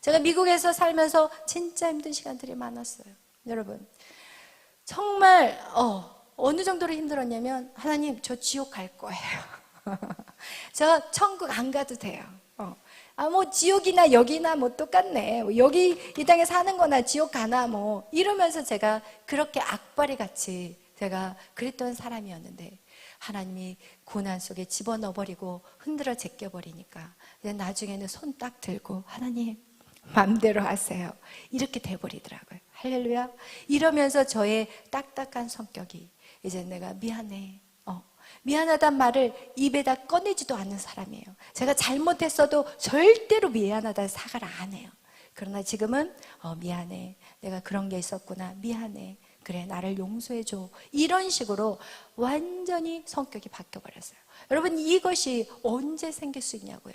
[SPEAKER 1] 제가 미국에서 살면서 진짜 힘든 시간들이 많았어요. 여러분, 정말 어느 정도로 힘들었냐면, 하나님 저 지옥 갈 거예요. 저 천국 안 가도 돼요. 뭐 지옥이나 여기나 뭐 똑같네. 여기 이 땅에 사는 거나 지옥 가나 뭐 이러면서 제가 그렇게 악바리 같이 제가 그랬던 사람이었는데, 하나님이 고난 속에 집어넣어버리고 흔들어 제껴버리니까 나중에는 손 딱 들고 하나님 마음대로 하세요, 이렇게 돼버리더라고요. 할렐루야. 이러면서 저의 딱딱한 성격이 이제 내가 미안해, 미안하단 말을 입에다 꺼내지도 않는 사람이에요. 제가 잘못했어도 절대로 미안하다는 사과를 안 해요. 그러나 지금은 미안해, 내가 그런 게 있었구나, 미안해, 그래 나를 용서해줘, 이런 식으로 완전히 성격이 바뀌어버렸어요. 여러분, 이것이 언제 생길 수 있냐고요?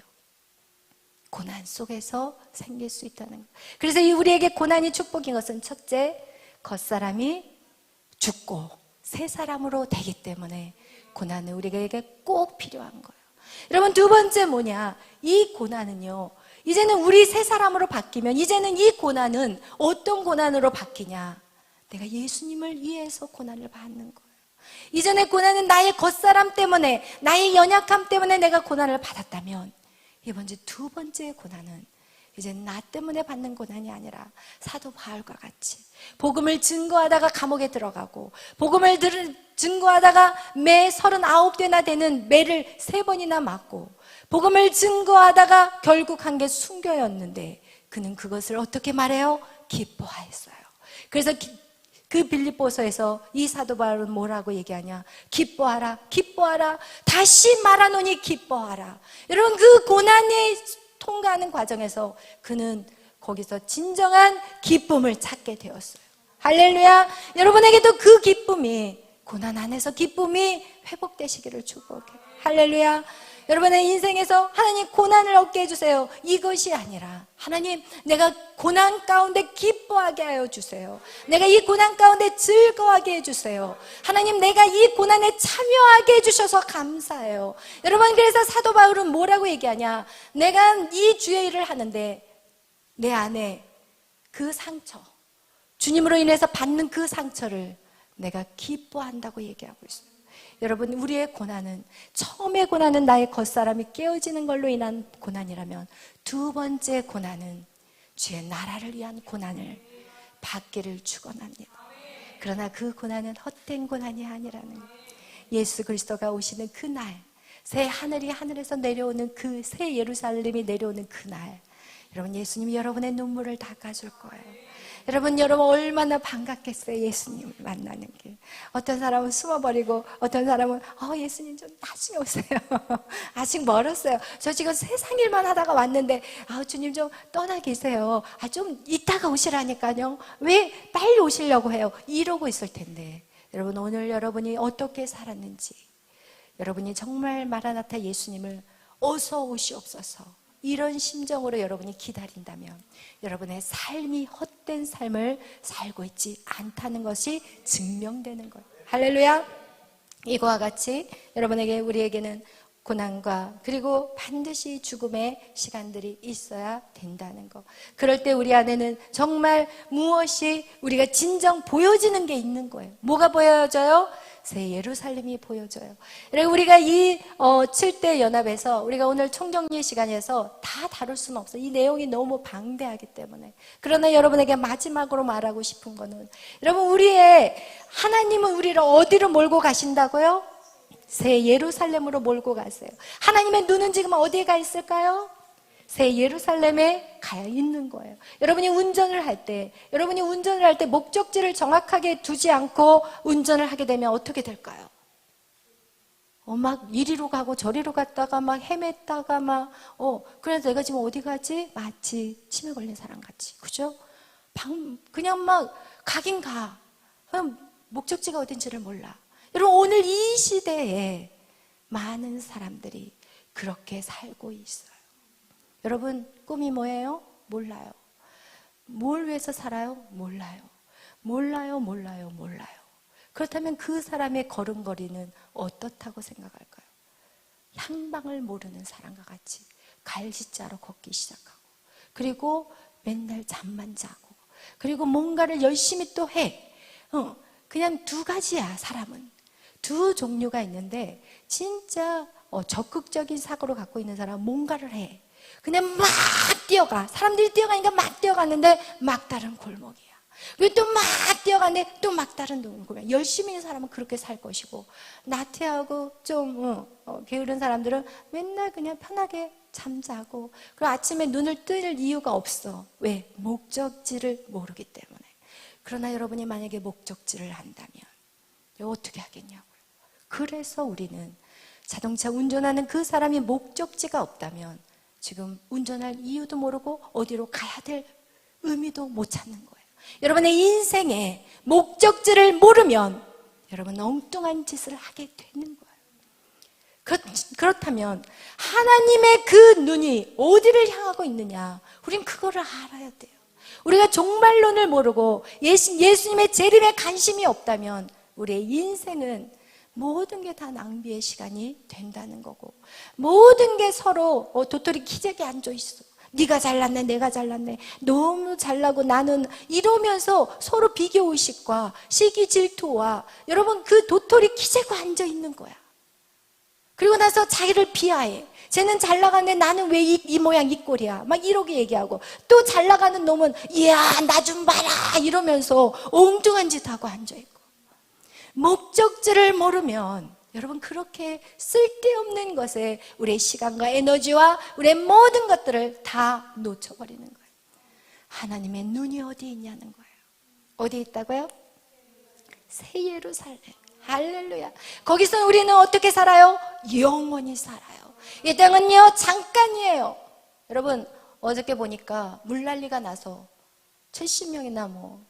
[SPEAKER 1] 고난 속에서 생길 수 있다는 거예요. 그래서 우리에게 고난이 축복인 것은 첫째, 겉사람이 죽고 새 사람으로 되기 때문에 고난은 우리에게 꼭 필요한 거예요. 여러분, 두 번째 뭐냐? 이 고난은요, 이제는 우리 새 사람으로 바뀌면 이제는 이 고난은 어떤 고난으로 바뀌냐? 내가 예수님을 위해서 고난을 받는 거예요. 이전의 고난은 나의 겉사람 때문에, 나의 연약함 때문에 내가 고난을 받았다면, 두 번째 고난은 이제 나 때문에 받는 고난이 아니라 사도 바울과 같이 복음을 증거하다가 감옥에 들어가고, 복음을 증거하다가 매 39대나 되는 매를 3번이나 맞고, 복음을 증거하다가 결국 한 게 순교였는데 그는 그것을 어떻게 말해요? 기뻐하였어요. 그래서 그 빌립보서에서 이 사도 바울은 뭐라고 얘기하냐? 기뻐하라, 기뻐하라, 다시 말하노니 기뻐하라. 여러분, 그 고난에 통과하는 과정에서 그는 거기서 진정한 기쁨을 찾게 되었어요. 할렐루야. 여러분에게도 그 기쁨이, 고난 안에서 기쁨이 회복되시기를 축복해요. 할렐루야. 여러분의 인생에서 하나님 고난을 얻게 해주세요, 이것이 아니라 하나님, 내가 고난 가운데 기뻐하게 하여 주세요. 내가 이 고난 가운데 즐거워하게 해주세요. 하나님, 내가 이 고난에 참여하게 해주셔서 감사해요. 여러분, 그래서 사도 바울은 뭐라고 얘기하냐? 내가 이 주의 일을 하는데 내 안에 그 상처, 주님으로 인해서 받는 그 상처를 내가 기뻐한다고 얘기하고 있어요. 여러분, 우리의 고난은, 처음의 고난은 나의 겉사람이 깨어지는 걸로 인한 고난이라면, 두 번째 고난은 주의 나라를 위한 고난을 받기를 축원합니다. 그러나 그 고난은 헛된 고난이 아니라는 거예요. 예수 그리스도가 오시는 그날, 새 하늘이 하늘에서 내려오는 그 새 예루살렘이 내려오는 그날, 여러분, 예수님이 여러분의 눈물을 닦아줄 거예요. 여러분 얼마나 반갑겠어요, 예수님을 만나는 게. 어떤 사람은 숨어버리고, 어떤 사람은 예수님 좀 나중에 오세요. 아직 멀었어요. 저 지금 세상 일만 하다가 왔는데 주님 좀 떠나 계세요. 좀 이따가 오시라니까요. 왜 빨리 오시려고 해요? 이러고 있을 텐데, 여러분, 오늘 여러분이 어떻게 살았는지, 여러분이 정말 마라나타 예수님을 어서 오시옵소서, 이런 심정으로 여러분이 기다린다면 여러분의 삶이 헛된 삶을 살고 있지 않다는 것이 증명되는 거예요. 할렐루야. 이거와 같이 여러분에게, 우리에게는 고난과 그리고 반드시 죽음의 시간들이 있어야 된다는 거. 그럴 때 우리 안에는 정말 무엇이 우리가 진정 보여지는 게 있는 거예요. 뭐가 보여져요? 새 예루살렘이 보여져요. 우리가 이 7대 연합에서, 우리가 오늘 총정리 시간에서 다 다룰 수는 없어요. 이 내용이 너무 방대하기 때문에. 그러나 여러분에게 마지막으로 말하고 싶은 거는, 여러분, 하나님은 우리를 어디로 몰고 가신다고요? 새 예루살렘으로 몰고 가세요. 하나님의 눈은 지금 어디에 가 있을까요? 새 예루살렘에 가 있는 거예요. 여러분이 운전을 할 때 목적지를 정확하게 두지 않고 운전을 하게 되면 어떻게 될까요? 막 이리로 가고 저리로 갔다가 막 헤맸다가 그래서 내가 지금 어디 가지? 마치 치매 걸린 사람 같이, 그죠? 그냥 막 가긴 가. 그냥 목적지가 어딘지를 몰라. 여러분, 오늘 이 시대에 많은 사람들이 그렇게 살고 있어요. 여러분, 꿈이 뭐예요? 몰라요. 뭘 위해서 살아요? 몰라요. 몰라요. 그렇다면 그 사람의 걸음걸이는 어떻다고 생각할까요? 향방을 모르는 사람과 같이 갈시자로 걷기 시작하고, 그리고 맨날 잠만 자고, 그리고 뭔가를 열심히 또 해. 그냥 두 가지야, 사람은. 두 종류가 있는데, 진짜 적극적인 사고를 갖고 있는 사람은 뭔가를 해. 그냥 막 뛰어가. 사람들이 뛰어가니까 막 뛰어갔는데 막다른 골목이야. 그리고 또 막 뛰어갔는데 또 막다른 골목이야. 열심히 있는 사람은 그렇게 살 것이고, 나태하고 좀 게으른 사람들은 맨날 그냥 편하게 잠자고, 그리고 아침에 눈을 뜰 이유가 없어. 왜? 목적지를 모르기 때문에. 그러나 여러분이 만약에 목적지를 안다면 어떻게 하겠냐고요. 그래서 우리는 자동차 운전하는 그 사람이 목적지가 없다면 지금 운전할 이유도 모르고 어디로 가야 될 의미도 못 찾는 거예요. 여러분의 인생에 목적지를 모르면 여러분 엉뚱한 짓을 하게 되는 거예요. 그렇다면 하나님의 그 눈이 어디를 향하고 있느냐, 우린 그거를 알아야 돼요. 우리가 종말론을 모르고 예수님의 재림에 관심이 없다면 우리의 인생은 모든 게 다 낭비의 시간이 된다는 거고, 모든 게 서로 도토리 키재기에 앉아 있어. 네가 잘났네, 내가 잘났네, 너무 잘나고 나는, 이러면서 서로 비교의식과 시기 질투와 여러분 그 도토리 키재고 앉아 있는 거야. 그리고 나서 자기를 비하해. 쟤는 잘 나가는데 나는 왜 이 모양 이 꼴이야, 막 이렇게 얘기하고, 또 잘 나가는 놈은 이야 나 좀 봐라 이러면서 엉뚱한 짓 하고 앉아있고. 목적지를 모르면 여러분 그렇게 쓸데없는 것에 우리의 시간과 에너지와 우리의 모든 것들을 다 놓쳐버리는 거예요. 하나님의 눈이 어디 있냐는 거예요. 어디 있다고요? 새 예루살렘. 할렐루야. 거기서 우리는 어떻게 살아요? 영원히 살아요. 이 땅은요 잠깐이에요. 여러분 어저께 보니까 물난리가 나서 70명이나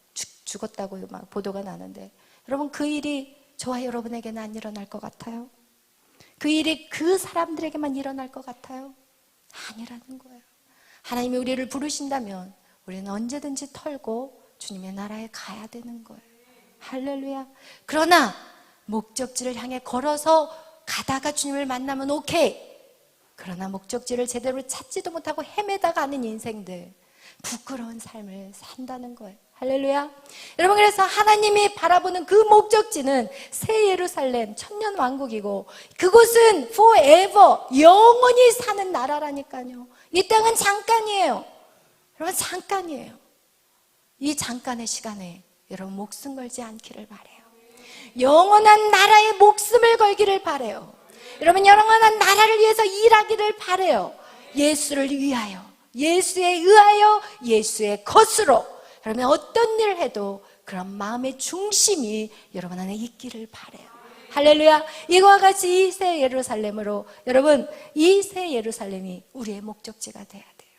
[SPEAKER 1] 죽었다고 막 보도가 나는데, 여러분 그 일이 저와 여러분에게는 안 일어날 것 같아요? 그 일이 그 사람들에게만 일어날 것 같아요? 아니라는 거예요. 하나님이 우리를 부르신다면 우리는 언제든지 털고 주님의 나라에 가야 되는 거예요. 할렐루야. 그러나 목적지를 향해 걸어서 가다가 주님을 만나면 오케이. 그러나 목적지를 제대로 찾지도 못하고 헤매다 가는 인생들, 부끄러운 삶을 산다는 거예요. 할렐루야. 여러분 그래서 하나님이 바라보는 그 목적지는 새 예루살렘, 천년 왕국이고, 그곳은 forever, 영원히 사는 나라라니까요. 이 땅은 잠깐이에요. 여러분 잠깐이에요. 이 잠깐의 시간에 여러분 목숨 걸지 않기를 바라요. 영원한 나라에 목숨을 걸기를 바라요. 여러분 영원한 나라를 위해서 일하기를 바라요. 예수를 위하여, 예수에 의하여, 예수의 것으로 여러분 어떤 일을 해도 그런 마음의 중심이 여러분 안에 있기를 바라요. 할렐루야. 이와 같이 이 새 예루살렘으로, 여러분 이 새 예루살렘이 우리의 목적지가 돼야 돼요.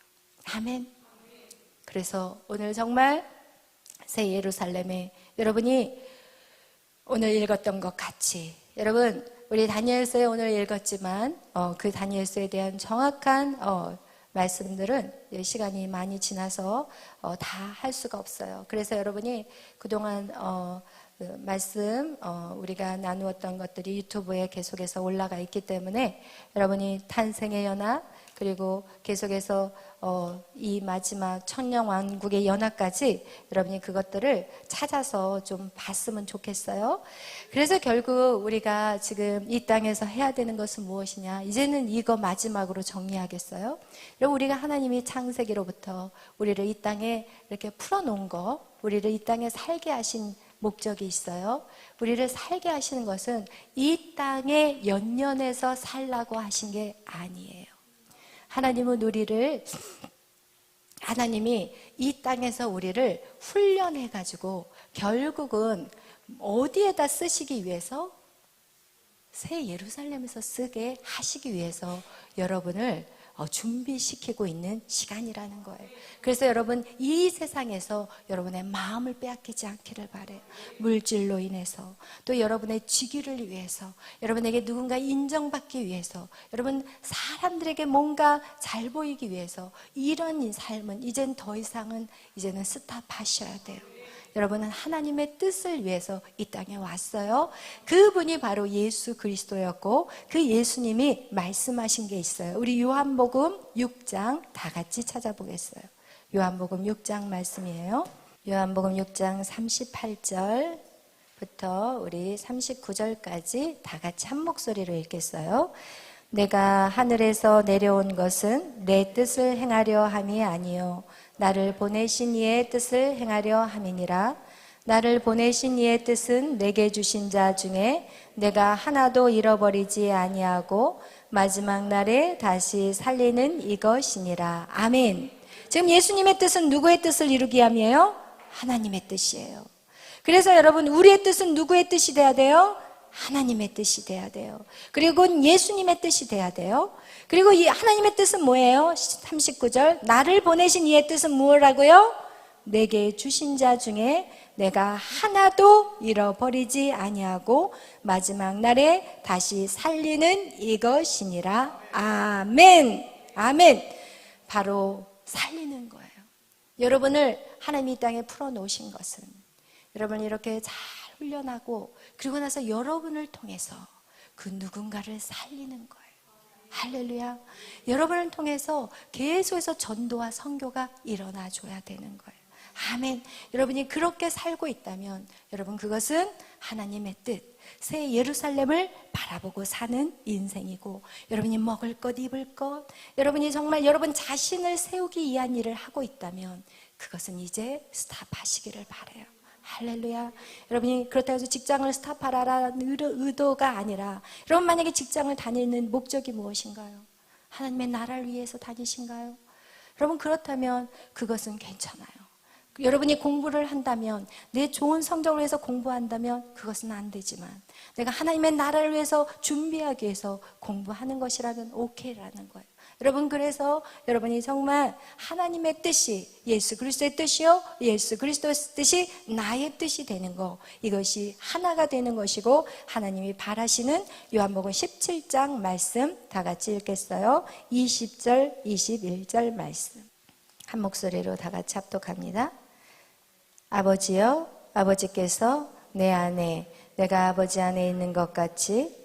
[SPEAKER 1] 아멘. 그래서 오늘 정말 새 예루살렘에 여러분이 오늘 읽었던 것 같이, 여러분 우리 다니엘서에 오늘 읽었지만 그 다니엘서에 대한 정확한 말씀들은 시간이 많이 지나서 다 할 수가 없어요. 그래서 여러분이 그동안 말씀 우리가 나누었던 것들이 유튜브에 계속해서 올라가 있기 때문에 여러분이 탄생의 연합, 그리고 계속해서 이 마지막 천년왕국의 연합까지 여러분이 그것들을 찾아서 좀 봤으면 좋겠어요. 그래서 결국 우리가 지금 이 땅에서 해야 되는 것은 무엇이냐, 이제는 이거 마지막으로 정리하겠어요. 여러분 우리가 하나님이 창세기로부터 우리를 이 땅에 이렇게 풀어놓은 거, 우리를 이 땅에 살게 하신 목적이 있어요. 우리를 살게 하시는 것은 이 땅에 연연해서 살라고 하신 게 아니에요. 하나님이 이 땅에서 우리를 훈련해가지고 결국은 어디에다 쓰시기 위해서? 새 예루살렘에서 쓰게 하시기 위해서 여러분을 준비시키고 있는 시간이라는 거예요. 그래서 여러분 이 세상에서 여러분의 마음을 빼앗기지 않기를 바라요. 물질로 인해서, 또 여러분의 직위를 위해서, 여러분에게 누군가 인정받기 위해서, 여러분 사람들에게 뭔가 잘 보이기 위해서, 이런 삶은 이젠 더 이상은 이제는 스탑하셔야 돼요. 여러분은 하나님의 뜻을 위해서 이 땅에 왔어요. 그분이 바로 예수 그리스도였고, 그 예수님이 말씀하신 게 있어요. 우리 요한복음 6장 다 같이 찾아보겠어요. 요한복음 6장 말씀이에요. 요한복음 6장 38절부터 우리 39절까지 다 같이 한 목소리로 읽겠어요. 내가 하늘에서 내려온 것은 내 뜻을 행하려 함이 아니요 나를 보내신 이의 뜻을 행하려 함이니라. 나를 보내신 이의 뜻은 내게 주신 자 중에 내가 하나도 잃어버리지 아니하고 마지막 날에 다시 살리는 이것이니라. 아멘. 지금 예수님의 뜻은 누구의 뜻을 이루기 위함이에요? 하나님의 뜻이에요. 그래서 여러분 우리의 뜻은 누구의 뜻이 돼야 돼요? 하나님의 뜻이 돼야 돼요. 그리고 예수님의 뜻이 돼야 돼요. 그리고 이 하나님의 뜻은 뭐예요? 39절 나를 보내신 이의 뜻은 무엇이라고요? 내게 주신 자 중에 내가 하나도 잃어버리지 아니하고 마지막 날에 다시 살리는 이것이니라. 아멘. 아멘. 바로 살리는 거예요. 여러분을 하나님이 이 땅에 풀어놓으신 것은 여러분을 이렇게 잘 훈련하고 그리고 나서 여러분을 통해서 그 누군가를 살리는 거예요. 할렐루야. 여러분을 통해서 계속해서 전도와 선교가 일어나줘야 되는 거예요. 아멘. 여러분이 그렇게 살고 있다면 여러분 그것은 하나님의 뜻, 새 예루살렘을 바라보고 사는 인생이고 여러분이 먹을 것, 입을 것, 여러분이 정말 여러분 자신을 세우기 위한 일을 하고 있다면 그것은 이제 스탑하시기를 바라요. 할렐루야. 여러분이 그렇다고 해서 직장을 스탑하라는 의도가 아니라 여러분 만약에 직장을 다니는 목적이 무엇인가요? 하나님의 나라를 위해서 다니신가요? 여러분 그렇다면 그것은 괜찮아요. 여러분이 공부를 한다면 내 좋은 성적을 위해서 공부한다면 그것은 안 되지만 내가 하나님의 나라를 위해서 준비하기 위해서 공부하는 것이라면 오케이라는 거예요. 여러분 그래서 여러분이 정말 하나님의 뜻이 예수 그리스도의 뜻이요 예수 그리스도의 뜻이 나의 뜻이 되는 거 이것이 하나가 되는 것이고 하나님이 바라시는 요한복음 17장 말씀 다 같이 읽겠어요. 20절 21절 말씀 한 목소리로 다 같이 합독합니다. 아버지여 아버지께서 내 안에 내가 아버지 안에 있는 것 같이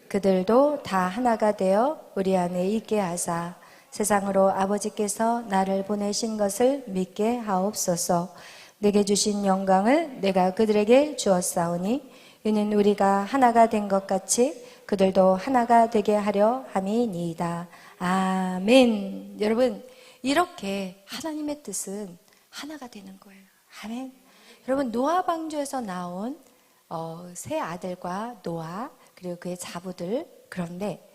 [SPEAKER 1] 그들도 다 하나가 되어 우리 안에 있게 하사 세상으로 아버지께서 나를 보내신 것을 믿게 하옵소서. 내게 주신 영광을 내가 그들에게 주었사오니 이는 우리가 하나가 된 것 같이 그들도 하나가 되게 하려 함이니이다. 아멘. 여러분 이렇게 하나님의 뜻은 하나가 되는 거예요. 아멘. 여러분 노아 방주에서 나온 세 아들과 노아 그리고 그의 자부들 그런데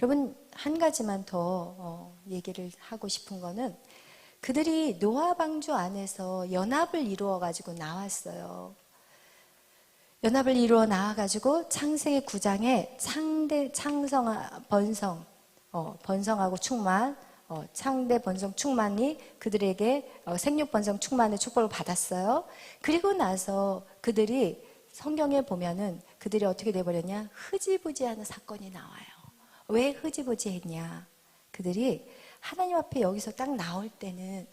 [SPEAKER 1] 여러분 한 가지만 더 얘기를 하고 싶은 거는 그들이 노아 방주 안에서 연합을 이루어 가지고 나왔어요. 연합을 이루어 나와 가지고 창세기 9장에 번성하고 충만 창대 번성 충만이 그들에게 생육 번성 충만의 축복을 받았어요. 그리고 나서 그들이 성경에 보면은 그들이 어떻게 돼버렸냐? 흐지부지하는 사건이 나와요. 왜 흐지부지했냐? 그들이 하나님 앞에 여기서 딱 나올 때는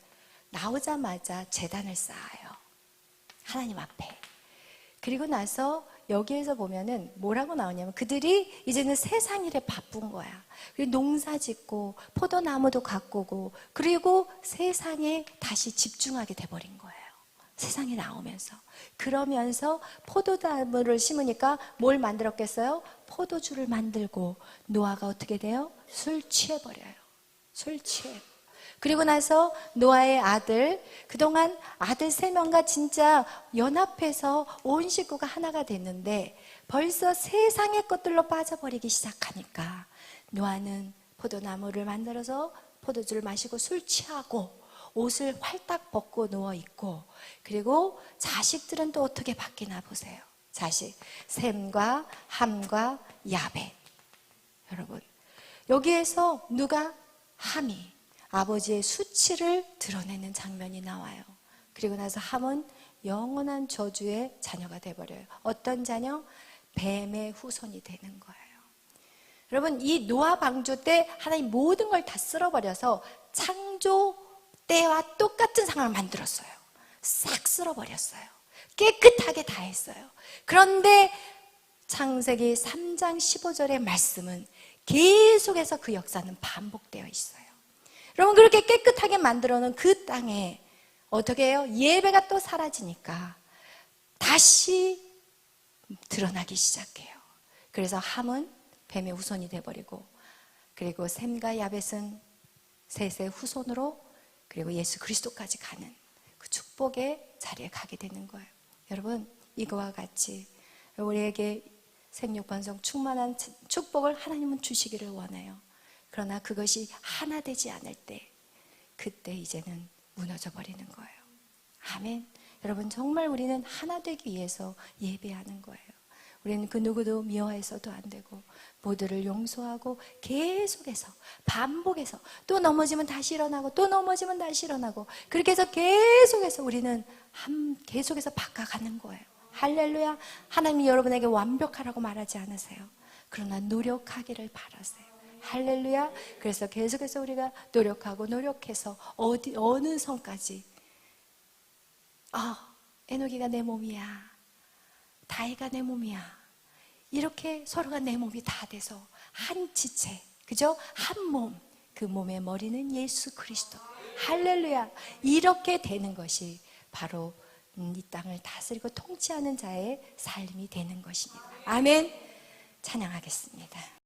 [SPEAKER 1] 나오자마자 제단을 쌓아요. 하나님 앞에. 그리고 나서 여기에서 보면은 뭐라고 나오냐면 그들이 이제는 세상 일에 바쁜 거야. 그리고 농사 짓고 포도나무도 가꾸고 그리고 세상에 다시 집중하게 돼버린 거예요. 세상에 나오면서. 그러면서 포도나무를 심으니까 뭘 만들었겠어요? 포도주를 만들고 노아가 어떻게 돼요? 술 취해버려요. 술 취해요. 그리고 나서 노아의 아들, 그동안 아들 3명과 진짜 연합해서 온 식구가 하나가 됐는데 벌써 세상의 것들로 빠져버리기 시작하니까 노아는 포도나무를 만들어서 포도주를 마시고 술 취하고 옷을 활딱 벗고 누워있고 그리고 자식들은 또 어떻게 바뀌나 보세요. 자식, 셈과 함과 야벳. 여러분 여기에서 누가? 함이 아버지의 수치를 드러내는 장면이 나와요. 그리고 나서 함은 영원한 저주의 자녀가 돼버려요. 어떤 자녀? 뱀의 후손이 되는 거예요. 여러분 이 노아 방주 때 하나님 모든 걸 다 쓸어버려서 창조 때와 똑같은 상황을 만들었어요. 싹 쓸어버렸어요. 깨끗하게 다 했어요. 그런데 창세기 3장 15절의 말씀은 계속해서 그 역사는 반복되어 있어요. 여러분 그렇게 깨끗하게 만들어 놓은 그 땅에 어떻게 해요? 예배가 또 사라지니까 다시 드러나기 시작해요. 그래서 함은 뱀의 후손이 돼버리고 그리고 셈과 야벳은 셋의 후손으로 그리고 예수 그리스도까지 가는 그 축복의 자리에 가게 되는 거예요. 여러분 이거와 같이 우리에게 생육번성 충만한 축복을 하나님은 주시기를 원해요. 그러나 그것이 하나 되지 않을 때 그때 이제는 무너져 버리는 거예요. 아멘. 여러분 정말 우리는 하나 되기 위해서 예배하는 거예요. 우리는 그 누구도 미워해서도 안 되고 모두를 용서하고 계속해서 반복해서 또 넘어지면 다시 일어나고 또 넘어지면 다시 일어나고 그렇게 해서 계속해서 우리는 계속해서 바꿔가는 거예요. 할렐루야. 하나님이 여러분에게 완벽하라고 말하지 않으세요. 그러나 노력하기를 바라세요. 할렐루야. 그래서 계속해서 우리가 노력하고 노력해서 어느 선까지 에녹이가 내 몸이야, 다이가 내 몸이야, 이렇게 서로가 내 몸이 다 돼서 한 지체, 그죠? 한 몸, 그 몸의 머리는 예수 그리스도. 할렐루야. 이렇게 되는 것이 바로 이 땅을 다스리고 통치하는 자의 삶이 되는 것입니다. 아멘. 찬양하겠습니다.